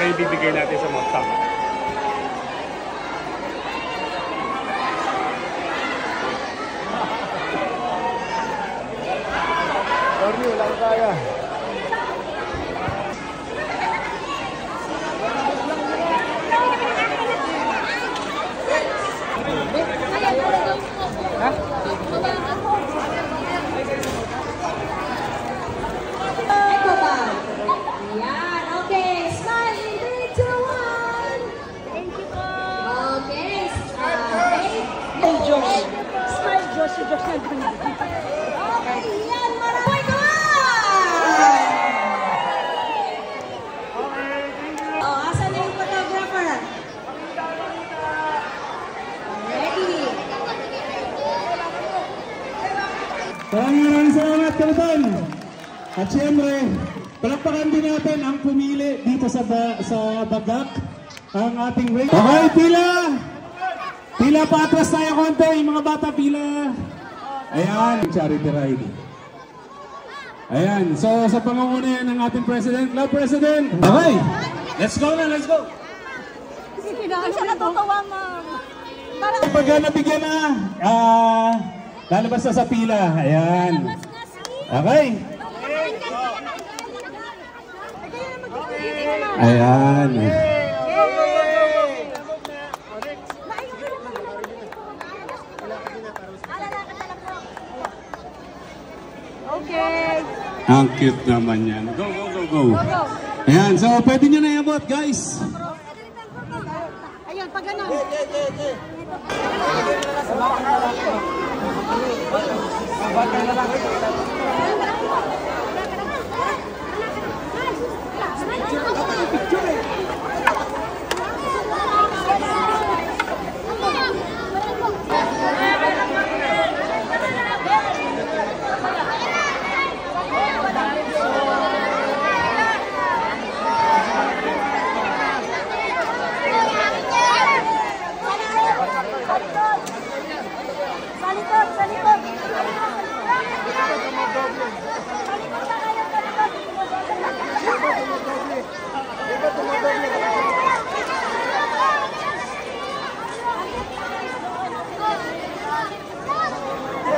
pera yung bibigay natin sa mga staff. Sorry, wala ko kaya. Maraming salamat, Kapitan. At siyempre, palakpakan din natin ang pumili dito sa Bagak, ang ating race. Okay, pila! Pila pa atras tayo konti, yung mga bata, pila. Ayan, charity ride. Ayan, so sa pangunguna yan ng ating President, Club President. Okay, let's go na, let's go. Hindi siya natutuwa, ma'am. Pag nabigyan na, lalabas na sa pila. Ayan. Okay. Ayan. Okay. Ang cute naman yan. Go, go, go, go. Ayan, so pwede nyo na iabot, guys. Ayun, pag gano'n.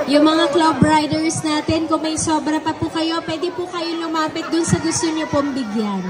Yung mga club riders natin, kung may sobra pa po kayo, pwede po kayo lumapit dun sa gusto nyo pong bigyan.